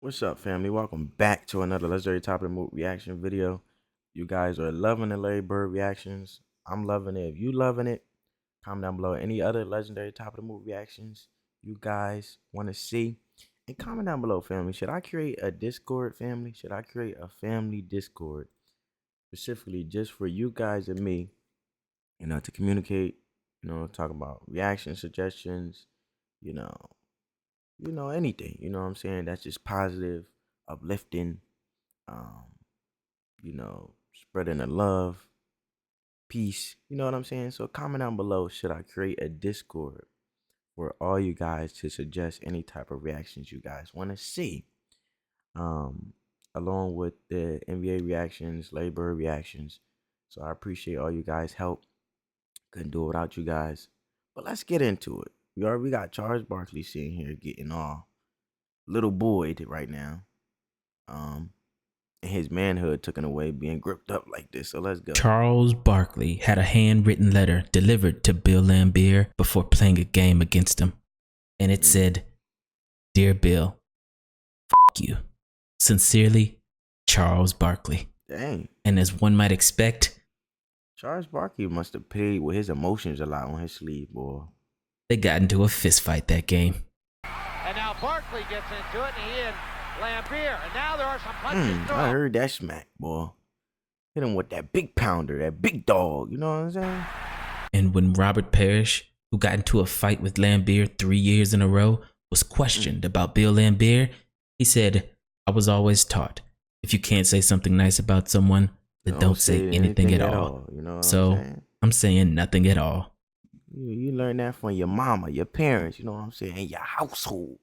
What's up, family? Welcome back to another legendary top of the mood reaction video. You guys are loving the Laimbeer reactions. I'm loving it. If you loving it, comment down below any other legendary top of the mood reactions you guys want to see. And comment down below, family. Should I create a Discord, family? Should I create a family Discord specifically just for you guys and me, to communicate, talk about reaction suggestions, you know, anything, what I'm saying? That's just positive, uplifting, um, spreading the love, peace, you know what I'm saying? So comment down below, should I create a Discord for all you guys to suggest any type of reactions you guys want to see? Along with the NBA reactions, Laimbeer reactions. So I appreciate all you guys' help. Couldn't do it without you guys. But let's get into it. We got Charles Barkley sitting here getting all little boyed right now. And his manhood taken away, being gripped up like this. So let's go. Charles Barkley had a handwritten letter delivered to Bill Laimbeer before playing a game against him. And it said, "Dear Bill, f*** you. Sincerely, Charles Barkley." Dang. And as one might expect, Charles Barkley must have played with his emotions a lot on his sleeve, boy. they got into a fist fight that game. And now Barkley gets into it, and he and Laimbeer, and now there are some punches. I heard that smack, boy. Hit him with that big pounder, that big dog, you know what I'm saying? And when Robert Parrish, who got into a fight with Laimbeer 3 years in a row, was questioned about Bill Laimbeer, he said, "I was always taught, if you can't say something nice about someone, then don't say anything at all." You know what So I'm saying nothing at all. You learn that from your mama, your parents, you know what I'm saying, and your household.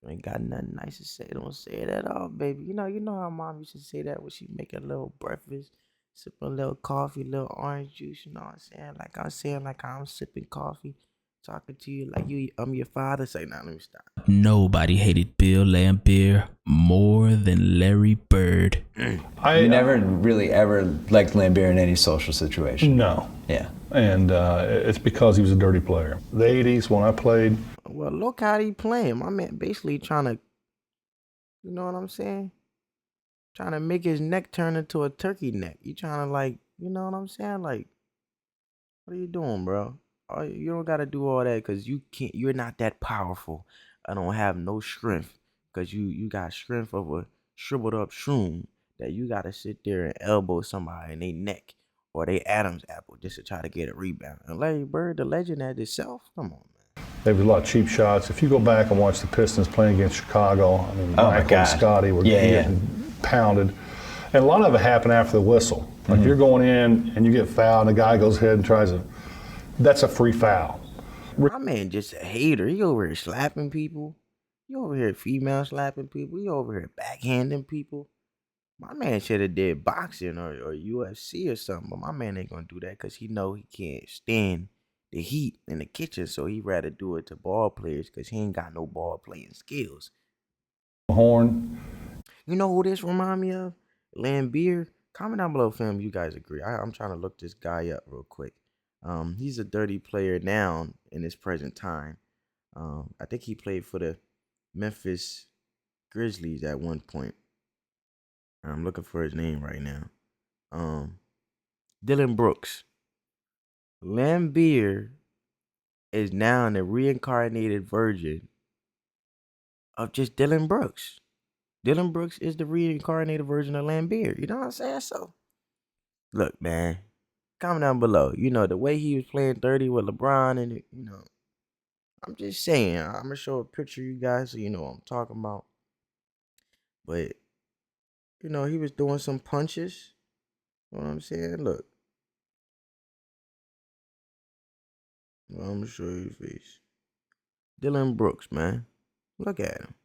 You ain't got nothing nice to say. Don't say it at all, baby. You know how mom used to say that when she make a little breakfast, sipping a little coffee, a little orange juice, you know what I'm saying? Like I'm saying, like I'm sipping coffee, talking to you like I'm your father. Say, nah, let me stop. Nobody hated Bill Laimbeer more than Larry Bird. You never really ever liked Laimbeer in any social situation? No. Yeah. And it's because he was a dirty player. The 80s, when I played. Well, look how he playing. My man basically trying to, you know what I'm saying? Trying to make his neck turn into a turkey neck. You trying to, like, you know what I'm saying? Like, what are you doing, bro? You don't got to do all that because you're not that powerful. I don't have no strength because you got strength of a shriveled up shroom that you got to sit there and elbow somebody in their neck or they Adam's apple just to try to get a rebound. And Larry Bird, the legend at itself, come on, man. There was a lot of cheap shots. If you go back and watch the Pistons playing against Chicago, I mean, Michael and Scotty were getting pounded. And a lot of it happened after the whistle. Like you're going in and you get fouled and the guy goes ahead and tries to, that's a free foul. My man just a hater. He over here slapping people. He over here female slapping people. He over here backhanding people. My man should have did boxing or UFC or something, but my man ain't gonna do that because he know he can't stand the heat in the kitchen, so he rather do it to ball players because he ain't got no ball playing skills. Horn. You know who this remind me of? Laimbeer. Comment down below, fam, you guys agree. I'm trying to look this guy up real quick. He's a dirty player now in this present time. I think he played for the Memphis Grizzlies at one point. I'm looking for his name right now. Dylan Brooks. Laimbeer is now the reincarnated version of just Dylan Brooks. Dylan Brooks is the reincarnated version of Laimbeer. You know what I'm saying? So, look, man. Comment down below. You know, the way he was playing 30 with LeBron and, I'm just saying. I'm going to show a picture you guys so you know what I'm talking about. But, he was doing some punches. You know what I'm saying? Look. Well, I'm going to show you his face. Dylan Brooks, man. Look at him.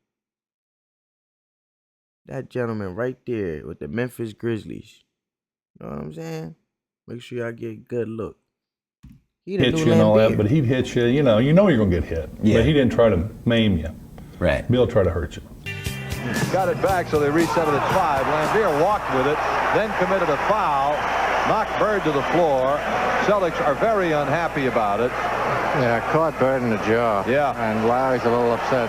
That gentleman right there with the Memphis Grizzlies. You know what I'm saying? Make sure y'all get a good look. He hit you and all that, but he'd hit you. You know you're going to get hit. Yeah. But he didn't try to maim you. Right. Bill tried to hurt you. Got it back, so they reset it at 5. Laimbeer walked with it, then committed a foul, knocked Bird to the floor. Celtics are very unhappy about it. Yeah, caught Bird in the jaw. Yeah. And Larry's a little upset.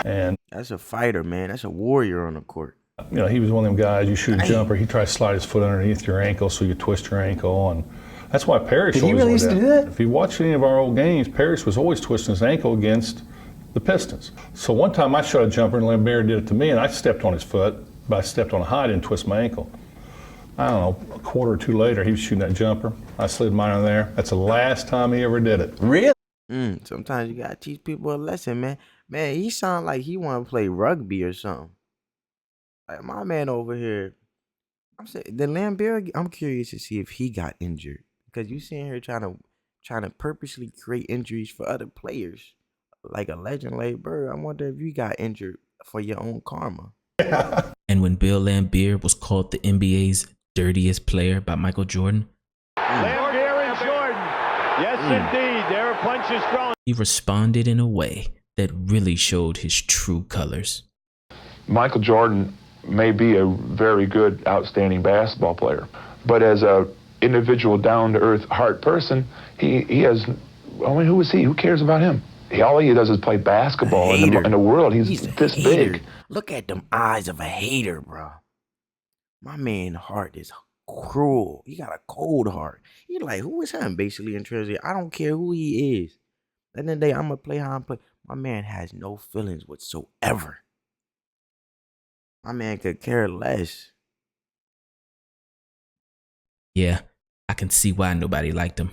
And That's a fighter, man. That's a warrior on the court. You know, he was one of them guys, you shoot a jumper, he tries to slide his foot underneath your ankle so you twist your ankle. And that's why Parrish Did he really used to do that? If you watch any of our old games, Parrish was always twisting his ankle against the Pistons. So one time I shot a jumper and Laimbeer did it to me and I stepped on his foot, but I stepped on a high and twist my ankle. I don't know, a quarter or two later, he was shooting that jumper. I slid mine on there. That's the last time he ever did it. Really? Sometimes you gotta teach people a lesson, man. Man, he sound like he want to play rugby or something. Like my man over here, I'm saying the Laimbeer. I'm curious to see if he got injured because you sitting here trying to purposely create injuries for other players, like a legend Laimbeer. I wonder if you got injured for your own karma. And when Bill Laimbeer was called the NBA's dirtiest player by Michael Jordan, Laimbeer and Jordan. Yes, indeed. There were punches thrown. he responded in a way that really showed his true colors. Michael Jordan may be a very good, outstanding basketball player, but as a individual, down-to-earth, heart person, he has, I mean, who is he? Who cares about him? All he does is play basketball. In the world, he's this hater. big. Look at them eyes of a hater, bro. My man's heart is cruel. He got a cold heart. He like, who is him? Basically, in transit, I don't care who he is. At the end of the day, I'm gonna play how I'm playing. My man has no feelings whatsoever. My man could care less. Yeah, I can see why nobody liked him.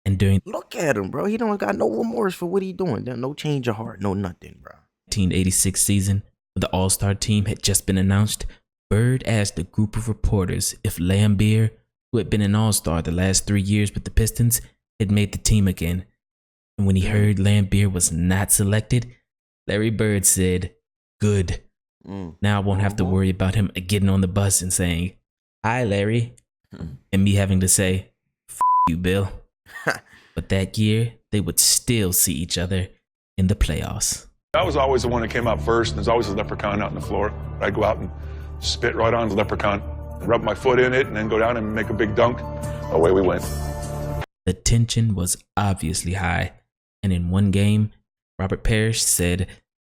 And during Look at him, bro. He don't got no remorse for what he doing. There's no change of heart, no nothing, bro. 1986 season, when the All-Star team had just been announced, Bird asked a group of reporters if Laimbeer, who had been an All-Star the last 3 years with the Pistons, had made the team again. And when he heard Laimbeer was not selected, Larry Bird said, "Good. Now I won't have to worry about him getting on the bus and saying, 'Hi, Larry,' and me having to say, 'F you, Bill.'" But that year, they would still see each other in the playoffs. I was always the one that came out first, and there's always a leprechaun out on the floor. I'd go out and spit right on the leprechaun, rub my foot in it, and then go down and make a big dunk. Away we went. The tension was obviously high, and in one game, Robert Parrish said,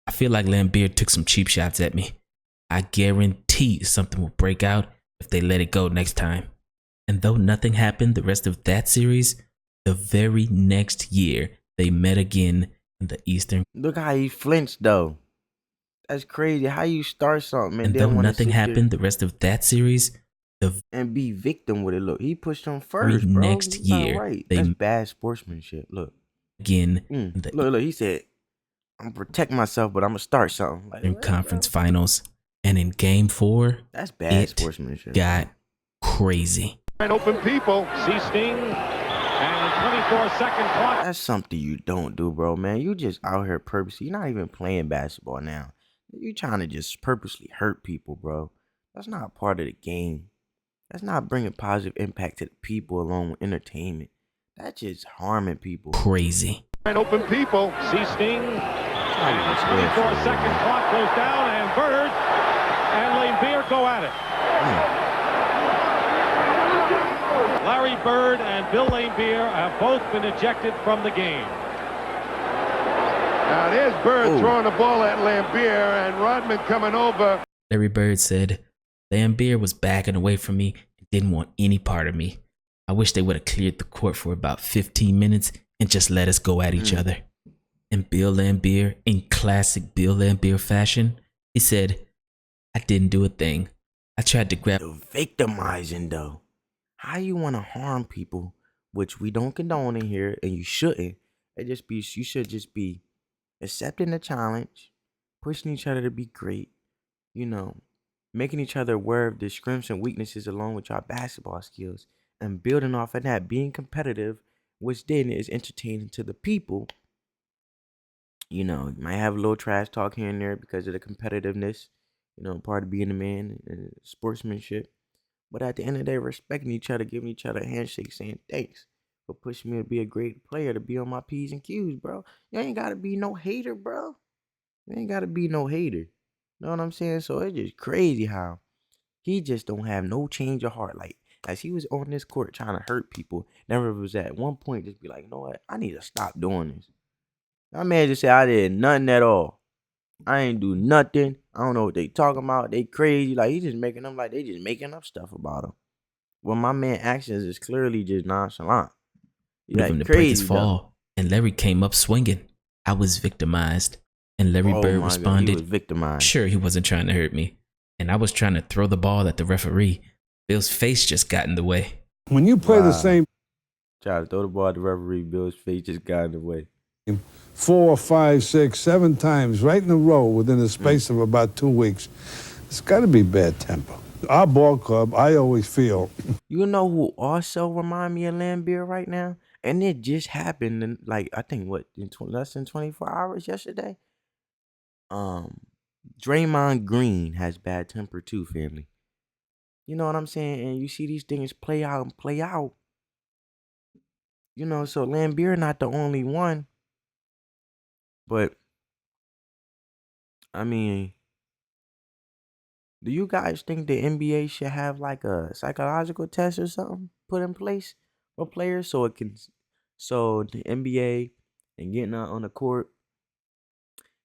"I feel like Laimbeer took some cheap shots at me. I guarantee something will break out if they let it go next time." And though nothing happened the rest of that series, the very next year they met again in the Eastern. Look how he flinched though. That's crazy. How you start something And though nothing happened the rest of that series, and be victim with it. Look, he pushed him first, bro. next He's not year, right. they That's bad sportsmanship. Look. again in the Look, he said, "I'm gonna protect myself, but I'm gonna start something." Like, Eastern Conference Finals. And in Game 4, that's bad it sportsmanship. got crazy. Open people. See Sting. And 24-second clock. That's something you don't do, bro, man. You just out here purposely. You're not even playing basketball now. You trying to just purposely hurt people, bro. That's not part of the game. That's not bringing positive impact to the people along with entertainment. That's just harming people. Crazy. Open people. See Sting. And 24-second clock goes down, and Bird and Laimbeer go at it. Larry Bird and Bill Laimbeer have both been ejected from the game. Now there's Bird throwing the ball at Laimbeer and Rodman coming over. Larry Bird said, "Laimbeer was backing away from me and didn't want any part of me. I wish they would have cleared the court for about 15 minutes and just let us go at each other." And Bill Laimbeer, in classic Bill Laimbeer fashion, he said, "I didn't do a thing. I tried to grab..." The victimizing, though. How you want to harm people, which we don't condone in here, and you shouldn't. You should just be accepting the challenge, pushing each other to be great, making each other aware of the strengths and weaknesses along with your basketball skills, and building off of that, being competitive, which then is entertaining to the people. You might have a little trash talk here and there because of the competitiveness, part of being a man and sportsmanship. But at the end of the day, respecting each other, giving each other a handshake, saying thanks for pushing me to be a great player, to be on my P's and Q's, bro. You ain't got to be no hater, bro. You ain't got to be no hater. Know what I'm saying? So it's just crazy how he just don't have no change of heart. Like, as he was on this court trying to hurt people, never was at one point just be like, you know what? I need to stop doing this. My man just said I did nothing at all. I ain't do nothing. I don't know what they talking about. They crazy. Like, he just making them like they just making up stuff about him. Well, my man actions is clearly just nonchalant. For him Like to break his crazy though. fall, and Larry came up swinging. I was victimized, and Larry Oh Bird my God, he responded, was victimized. "Sure, he wasn't trying to hurt me, and I was trying to throw the ball at the referee. Bill's face just got in the way." When you play the same Try to throw the ball at the referee, Bill's face just got in the way. 4, 5, 6, 7 times right in a row within the space of about 2 weeks, it's got to be bad temper. Our ball club, I always feel. You know who also remind me of Laimbeer right now? And it just happened in, like, I think what, in less than 24 hours yesterday? Draymond Green has bad temper too, family. You know what I'm saying? And you see these things play out and play out. You know, so Laimbeer not the only one. But I mean, do you guys think the NBA should have like a psychological test or something put in place for players so the NBA and getting out on the court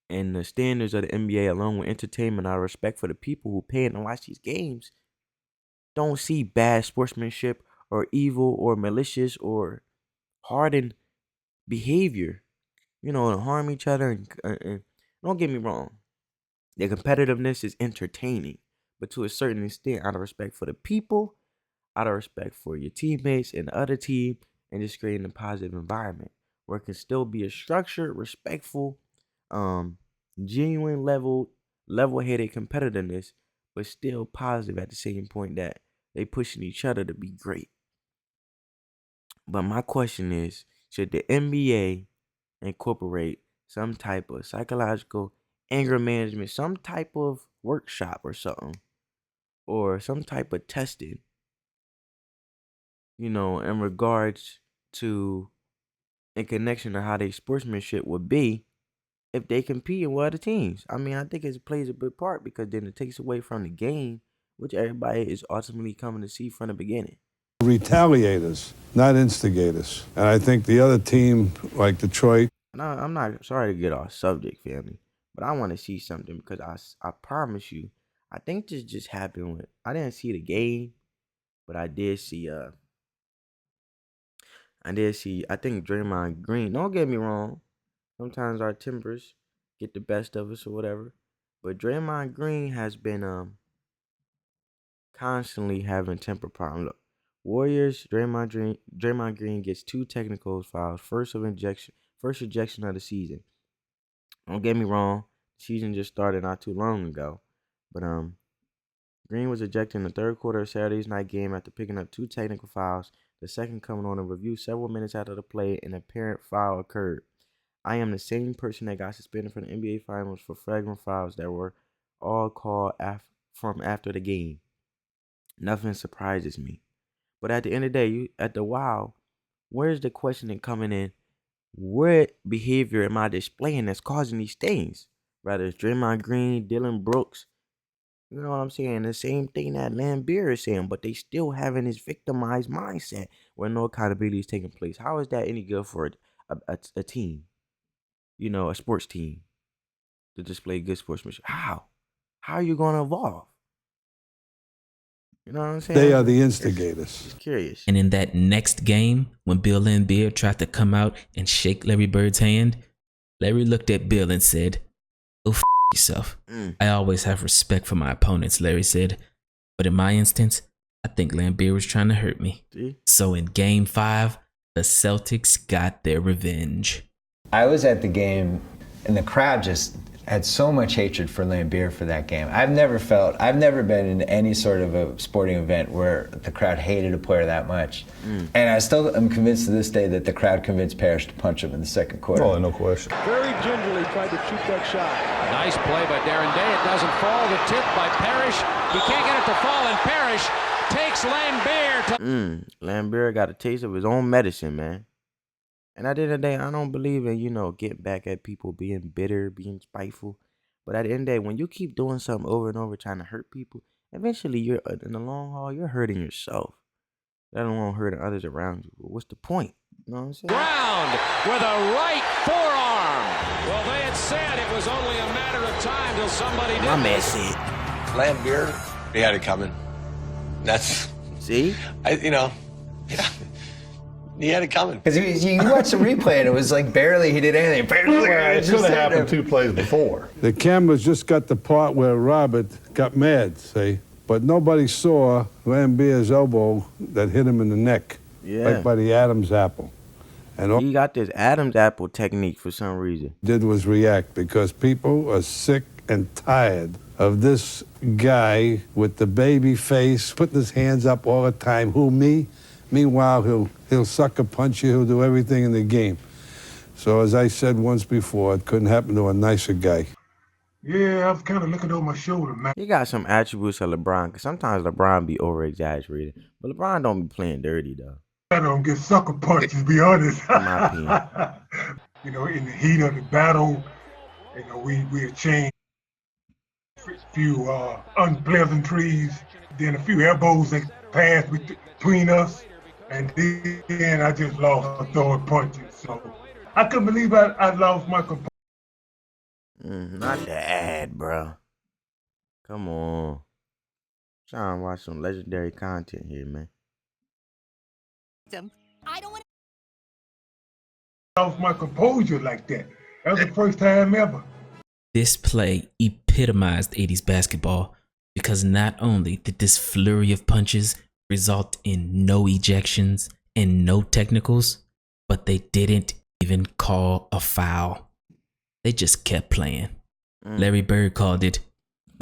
and the standards of the NBA along with entertainment out of respect for the people who pay to watch these games don't see bad sportsmanship or evil or malicious or hardened behavior, you know, to harm each other and don't get me wrong. The competitiveness is entertaining, but to a certain extent, out of respect for the people, out of respect for your teammates and the other team, and just creating a positive environment where it can still be a structured, respectful, genuine level-headed competitiveness, but still positive at the same point that they pushing each other to be great. But my question is, should the NBA incorporate some type of psychological anger management, some type of workshop or something, or some type of testing, you know, in regards to, in connection to how their sportsmanship would be if they compete with other teams? I mean, I think it plays a big part because then it takes away from the game, which everybody is ultimately coming to see from the beginning. Retaliators, not instigators. And I think the other team, like Detroit. No, I'm not sorry to get off subject, family, but I want to see something because I promise you, I think this just happened with, I didn't see the game, but I think Draymond Green, don't get me wrong, sometimes our tempers get the best of us or whatever, but Draymond Green has been constantly having temper problems. Look, Warriors, Draymond Green gets 2 technical fouls, first ejection of the season. Don't get me wrong, the season just started not too long ago, but Green was ejected in the third quarter of Saturday's night game after picking up 2 technical fouls, the second coming on a review several minutes after the play an apparent foul occurred. I am the same person that got suspended from the NBA Finals for flagrant fouls that were all called from after the game. Nothing surprises me. But at the end of the day, where's the questioning coming in? What behavior am I displaying that's causing these things? Rather it's Draymond Green, Dylan Brooks. You know what I'm saying? The same thing that Laimbeer is saying, but they still having this victimized mindset where no accountability is taking place. How is that any good for a team? You know, a sports team to display good sportsmanship. How? How are you going to evolve? You know what I'm saying? They are the instigators. Just curious. And in that next game, when Bill Laimbeer tried to come out and shake Larry Bird's hand, Larry looked at Bill and said, "Go f yourself. I always have respect for my opponents," Larry said. But in my instance, I think Laimbeer was trying to hurt me. See? So in Game 5, the Celtics got their revenge. I was at the game, and the crowd just had so much hatred for Laimbeer for that game. I've never been in any sort of a sporting event where the crowd hated a player that much. And I still am convinced to this day that the crowd convinced Parrish to punch him in the second quarter. Oh, no question. Very gingerly tried to shoot that shot. Nice play by Darren Day. It doesn't fall. The tip by Parrish. He can't get it to fall, and Parrish takes Laimbeer to... Laimbeer got a taste of his own medicine, man. And at the end of the day, I don't believe in, getting back at people, being bitter, being spiteful. But at the end of the day, when you keep doing something over and over, trying to hurt people, eventually you're, in the long haul, you're hurting yourself. Let alone hurting others around you. What's the point? You know what I'm saying? Ground with a right forearm. Well, they had said it was only a matter of time till somebody did. My man said. Laimbeer, he had it coming. That's... See? Yeah. He had it coming. Because you watch the replay and it was like barely he did anything. It should have happened 2 plays before. The cameras just got the part where Robert got mad, see? But nobody saw Laimbeer's elbow that hit him in the neck, right by the Adam's apple. And all he got this Adam's apple technique for some reason. Did was react because people are sick and tired of this guy with the baby face, putting his hands up all the time. Who, me? Meanwhile, he'll sucker punch you, he'll do everything in the game. So as I said once before, it couldn't happen to a nicer guy. Yeah, I was kind of looking over my shoulder, man. He got some attributes of LeBron, because sometimes LeBron be over-exaggerated. But LeBron don't be playing dirty, though. I don't get sucker punched, to be honest. In my opinion. You know, in the heat of the battle, you know, we exchanged a few unpleasantries, then a few elbows that passed between us, and then I just lost a throwing punches. So I couldn't believe I lost my composure. Not the ad, bro. Come on. Trying to watch some legendary content here, man. I don't want to lost my composure like that. That was the first time ever. This play epitomized 80s basketball because not only did this flurry of punches result in no ejections and no technicals, but they didn't even call a foul. They just kept playing. Larry Bird called it.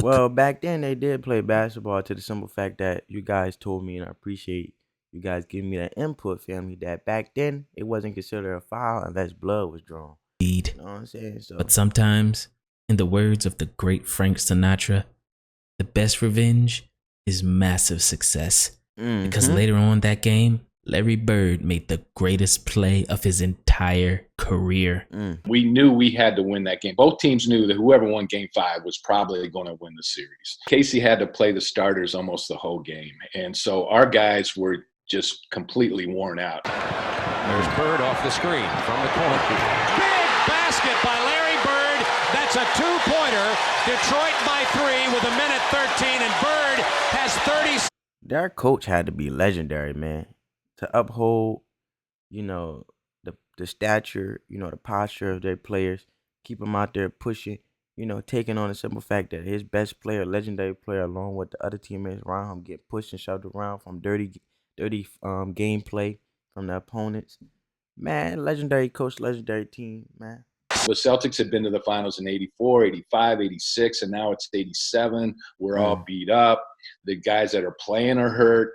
Well, back then they did play basketball to the simple fact that you guys told me, and I appreciate you guys giving me that input, family, that back then it wasn't considered a foul unless blood was drawn. You know what I'm saying? So. But sometimes, in the words of the great Frank Sinatra, the best revenge is massive success. Because later on that game, Larry Bird made the greatest play of his entire career. We knew we had to win that game. Both teams knew that whoever won Game 5 was probably going to win the series. Casey had to play the starters almost the whole game. And so our guys were just completely worn out. There's Bird off the screen from the corner. Big basket by Larry Bird. That's a two-pointer. Detroit by 3 with 1:13, and Bird has 30. Their coach had to be legendary, man. To uphold, you know, the stature, you know, the posture of their players, keep them out there pushing, you know, taking on the simple fact that his best player, legendary player, along with the other teammates around him, get pushed and shoved around from dirty gameplay from the opponents. Man, legendary coach, legendary team, man. The Celtics had been to the finals in 84, 85, 86, and now it's 87. We're all beat up. The guys that are playing are hurt.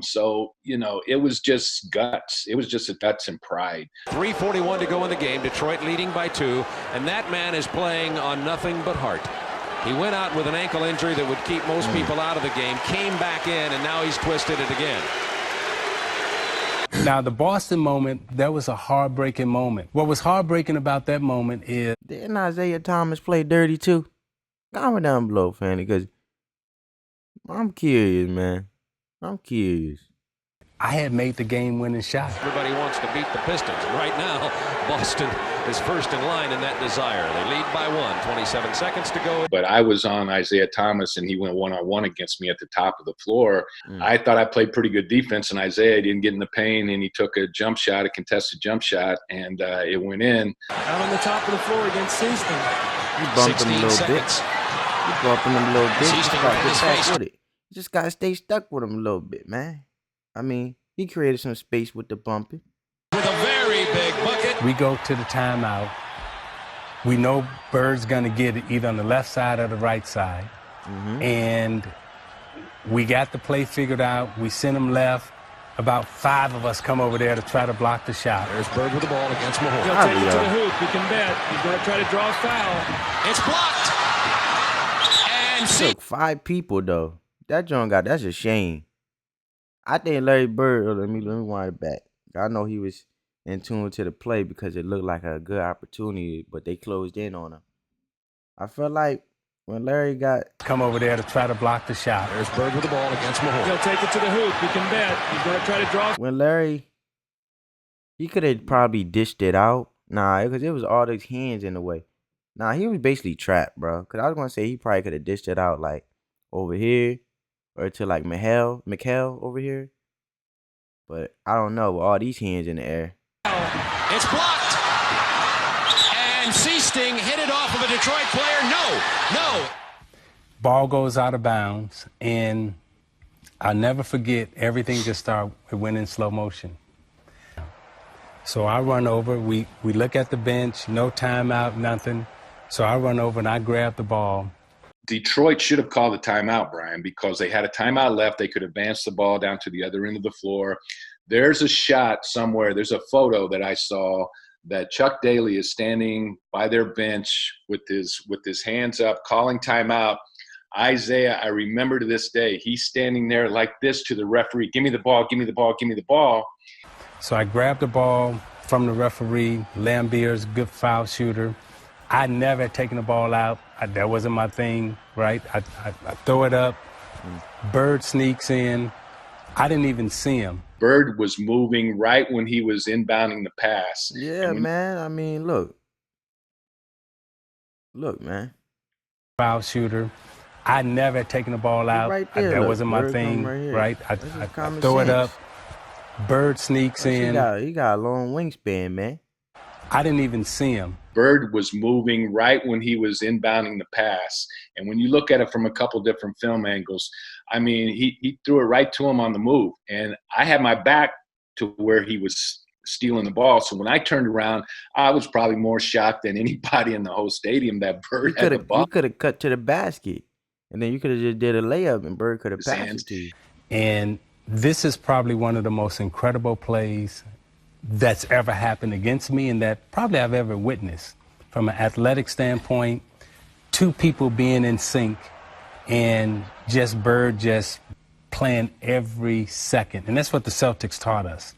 So, you know, it was just guts. It was just a guts and pride. 3:41 to go in the game. Detroit leading by 2. And that man is playing on nothing but heart. He went out with an ankle injury that would keep most people out of the game, came back in, and now he's twisted it again. Now, the Boston moment, that was a heartbreaking moment. What was heartbreaking about that moment is... Didn't Isaiah Thomas play dirty too? Comment down below, Fanny, because I'm curious, man. I'm curious. I had made the game-winning shot. Everybody wants to beat the Pistons. Right now, Boston is first in line in that desire. They lead by 1, 27 seconds to go. But I was on Isaiah Thomas, and he went one-on-one against me at the top of the floor. I thought I played pretty good defense, and Isaiah didn't get in the paint, and he took a jump shot, a contested jump shot, and it went in. Out on the top of the floor against Seaston. You bumped him a little bit. You bumping him a little bit. You just got to get back with it. You just got to stay stuck with him a little bit, man. I mean, he created some space with the bumping. With a very big bucket. We go to the timeout. We know Bird's going to get it either on the left side or the right side. And we got the play figured out. We sent him left. About 5 of us come over there to try to block the shot. There's Bird with the ball against Mahone. He'll take it to the hoop. You can bet. He's going to try to draw a foul. It's blocked. And Look, 5 people, though. That's a shame. I think Larry Bird, let me wind it back. I know he was in tune to the play because it looked like a good opportunity, but they closed in on him. I felt like when Larry got... Come over there to try to block the shot. There's Bird with the ball against Mahone. He'll take it to the hoop. You can bet. He's going to try to draw. When Larry... He could have probably dished it out Nah, because it was all those hands in the way. Nah, he was basically trapped, bro. Because I was going to say he probably could have dished it out, like, over here or to, like, Mikhail over here. But I don't know. With all these hands in the air. It's blocked. And Seasting hit it off of a Detroit player. No. Ball goes out of bounds, and I'll never forget, everything just started, it went in slow motion. So I run over, we look at the bench, no timeout, nothing. So I run over and I grab the ball. Detroit should have called a timeout, Brian, because they had a timeout left. They could advance the ball down to the other end of the floor. There's a shot somewhere, there's a photo that I saw that Chuck Daly is standing by their bench with his hands up, calling timeout. Isaiah, I remember to this day, he's standing there like this to the referee, give me the ball, give me the ball, give me the ball. So I grabbed the ball from the referee. Laimbeer's a good foul shooter. I never had taken the ball out. That wasn't my thing, right? I throw it up. Bird sneaks in. I didn't even see him. Bird was moving right when he was inbounding the pass. Yeah, man. I mean, look, man. Foul shooter. I never had taken the ball out. Right there, that look, wasn't my Bird thing, right right? I throw it up. Bird sneaks in. He got a long wingspan, man. I didn't even see him. Bird was moving right when he was inbounding the pass. And when you look at it from a couple different film angles, I mean, he threw it right to him on the move. And I had my back to where he was stealing the ball. So when I turned around, I was probably more shocked than anybody in the whole stadium that Bird had the ball. You could have cut to the basket. And then you could have just did a layup and Bird could have passed it to you. And this is probably one of the most incredible plays that's ever happened against me and that probably I've ever witnessed. From an athletic standpoint, two people being in sync and just Bird just playing every second. And that's what the Celtics taught us,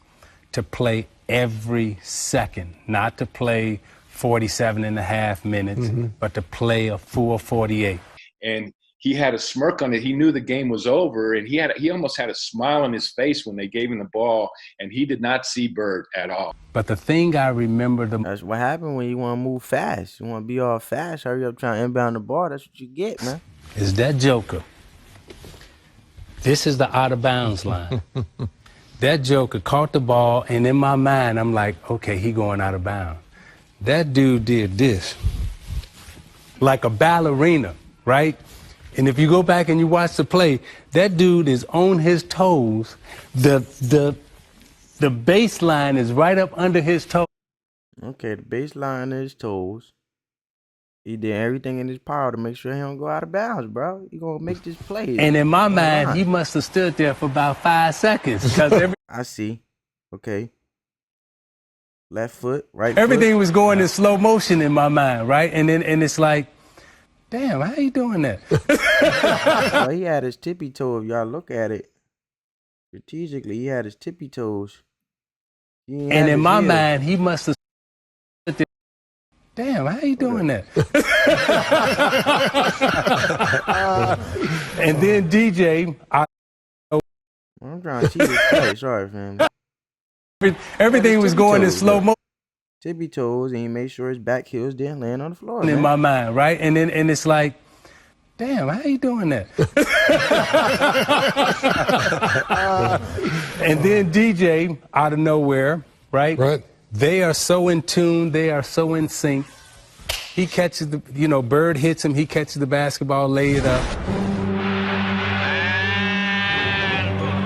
to play every second, not to play 47 and a half minutes, but to play a full 48. And he had a smirk on it. He knew the game was over, and he almost had a smile on his face when they gave him the ball, and he did not see Bird at all. But the thing I remember that's what happened when you want to move fast. You want to be all fast, hurry up trying to inbound the ball. That's what you get, man. Is that Joker. This is the out of bounds line. That Joker caught the ball, and in my mind, I'm like, okay, he going out of bounds. That dude did this. Like a ballerina, right? And if you go back and you watch the play, that dude is on his toes. The baseline is right up under his toes. Okay, the baseline is his toes. He did everything in his power to make sure he don't go out of bounds, bro. He gonna make this play. And in my mind, he must have stood there for about 5 seconds. Because I see. Okay. Left foot, right everything foot. was going in slow motion in my mind, right? And it's like, damn, how you doing that? Well, he had his tippy toe. If y'all look at it strategically, he had his tippy toes. And in my mind, he must have. Damn, how you doing that? And then DJ, I'm trying to see this play. Sorry, fam. Everything was going in slow motion. Tippy toes, and he made sure his back heels didn't land on the floor. In my mind, right? And it's like, damn, how you doing that? And then DJ, out of nowhere, right? Right. They are so in tune. They are so in sync. He catches Bird hits him. He catches the basketball, lay it up.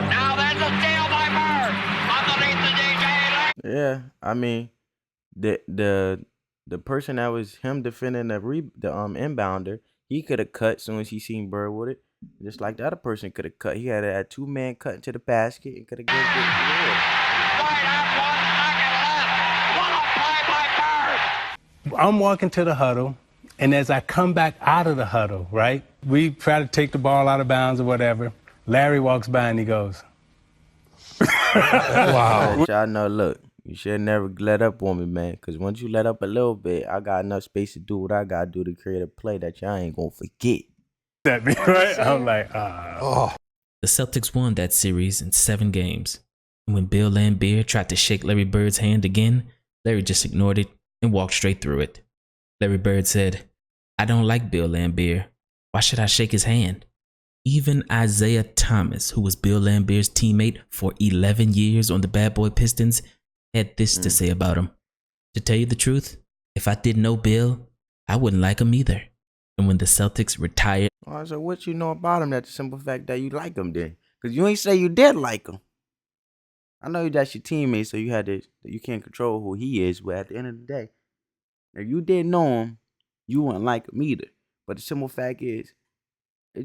Now there's a steal by Bird underneath the DJ. Yeah, I mean, the person that was him defending the inbounder, he could have cut as soon as he seen Bird with it. Just like the other person could have cut. He had a 2-man cut into the basket and could have given it. I'm walking to the huddle, and as I come back out of the huddle, right, we try to take the ball out of bounds or whatever. Larry walks by and he goes, wow. Y'all know, look, you should never let up on me, man, because once you let up a little bit, I got enough space to do what I got to do to create a play that y'all ain't going to forget. That be right? I'm like, oh. The Celtics won that series in 7 games. And when Bill Laimbeer tried to shake Larry Bird's hand again, Larry just ignored it and walked straight through it. Larry Bird said, "I don't like Bill Laimbeer. Why should I shake his hand?" Even Isaiah Thomas, who was Bill Laimbeer's teammate for 11 years on the Bad Boy Pistons, had this to say about him. "To tell you the truth, if I didn't know Bill, I wouldn't like him either." And when the Celtics retired... Oh, so what you know about him? That's the simple fact that you like him then. Because you ain't say you did like him. I know that's your teammate, so you can't control who he is, but at the end of the day, if you didn't know him, you wouldn't like him either. But the simple fact is,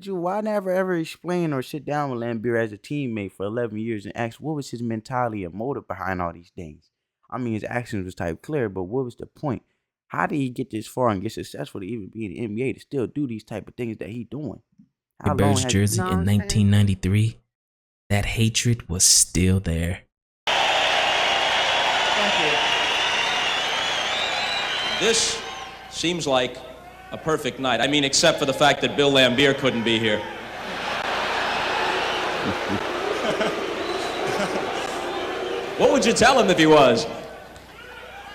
why never ever explain or sit down with Laimbeer as a teammate for 11 years and ask what was his mentality and motive behind all these things? I mean, his actions was type clear, but what was the point? How did he get this far and get successful to even be in the NBA to still do these type of things that he doing? How long Bird's has jersey in 1993, that hatred was still there. Thank you. This seems like a perfect night. I mean, except for the fact that Bill Laimbeer couldn't be here. What would you tell him if he was?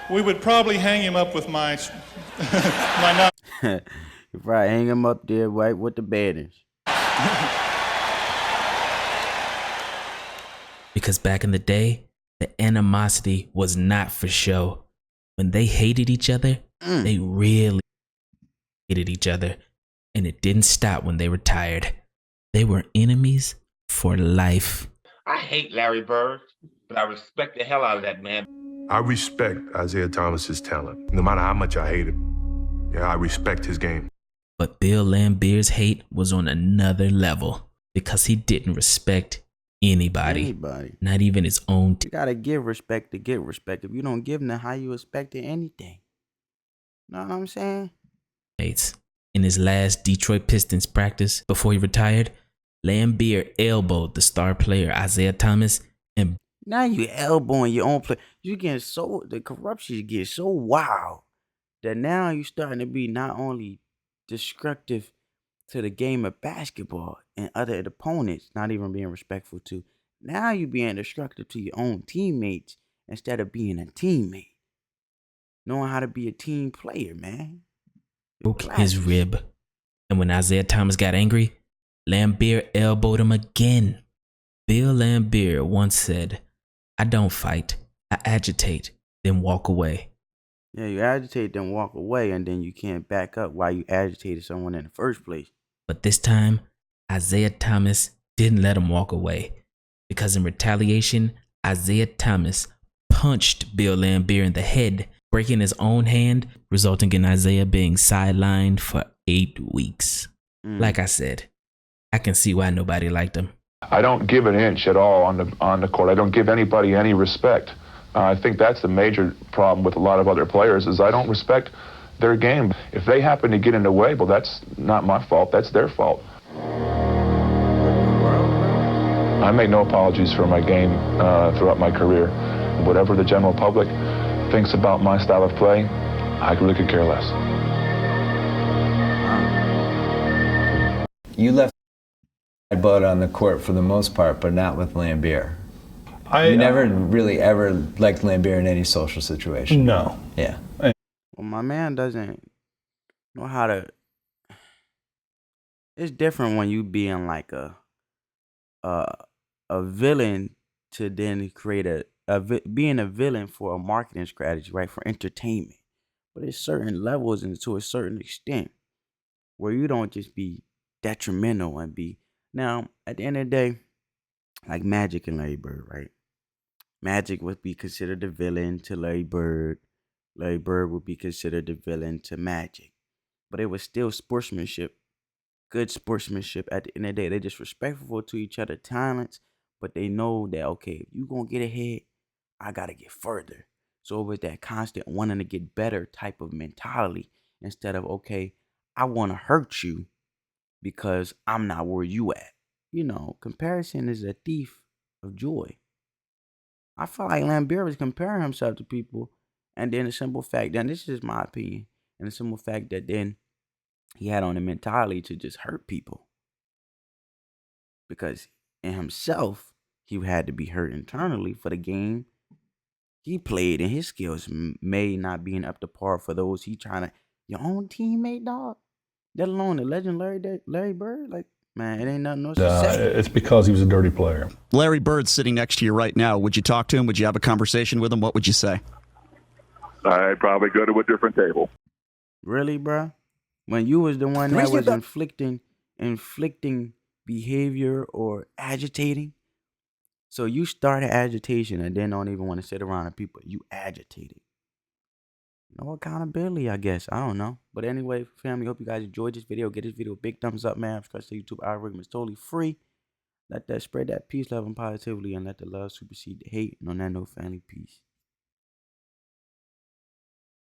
We would probably hang him up with my my You probably hang him up there right with the banners. Because back in the day, the animosity was not for show. When they hated each other, they really hated each other. And it didn't stop when they retired. They were enemies for life. I hate Larry Bird, but I respect the hell out of that man. I respect Isaiah Thomas's talent. No matter how much I hate him, yeah, I respect his game. But Bill Laimbeer's hate was on another level because he didn't respect anybody. Not even his own You gotta give respect to get respect. If you don't give them, how you expecting anything? Know what I'm saying? teammates. In his last Detroit Pistons practice before he retired, Laimbeer elbowed the star player Isaiah Thomas and now you elbowing your own play. You getting the corruption gets so wild that now you starting to be not only destructive to the game of basketball and other opponents, not even being respectful to. Now you being destructive to your own teammates instead of being a teammate. Knowing how to be a team player, man. Broke his rib. And when Isaiah Thomas got angry, Laimbeer elbowed him again. Bill Laimbeer once said, "I don't fight, I agitate, then walk away." Yeah, you agitate, then walk away, and then you can't back up why you agitated someone in the first place. But this time, Isaiah Thomas didn't let him walk away. Because in retaliation, Isaiah Thomas punched Bill Laimbeer in the head, breaking his own hand, resulting in Isaiah being sidelined for 8 weeks. Like I said, I can see why nobody liked him. I don't give an inch at all on the court. I don't give anybody any respect. I think that's the major problem with a lot of other players is I don't respect their game. If they happen to get in the way, well, that's not my fault. That's their fault. I make no apologies for my game throughout my career. Whatever the general public thinks about my style of play, I really could care less. You left Bud on the court for the most part, but not with Laimbeer. You never really ever liked Laimbeer in any social situation. No. Yeah. Well, my man doesn't know how to. It's different when you being like a villain to then create being a villain for a marketing strategy, right? For entertainment, but there's certain levels and to a certain extent where you don't just be detrimental and be. Now, at the end of the day, like Magic and Larry Bird, right? Magic would be considered the villain to Larry Bird. Larry Bird would be considered the villain to Magic. But it was still sportsmanship, good sportsmanship. At the end of the day, they're just respectful to each other's talents, but they know that, okay, if you going to get ahead, I got to get further. So it was that constant wanting to get better type of mentality instead of, okay, I want to hurt you because I'm not where you at. You know, comparison is a thief of joy. I feel like Laimbeer was comparing himself to people, and then the simple fact, then this is my opinion, and the simple fact that then he had on the mentality to just hurt people. Because in himself, he had to be hurt internally for the game. he played and his skills may not being up to par for those he trying to, your own teammate, dog. Let alone the legend Larry Bird. Like, man, it ain't nothing else to say. It's because he was a dirty player. Larry Bird's sitting next to you right now. Would you talk to him? Would you have a conversation with him? What would you say? I'd probably go to a different table. Really, bro? When you was the one that was inflicting behavior or agitating. So you started agitation and then don't even want to sit around and people. You agitated. No accountability, I guess. I don't know. But anyway, family, hope you guys enjoyed this video. Get this video a big thumbs up, man. Subscribe to the YouTube algorithm. It's totally free. Let that spread that peace, love, and positivity, and let the love supersede the hate. And on that note, family, peace.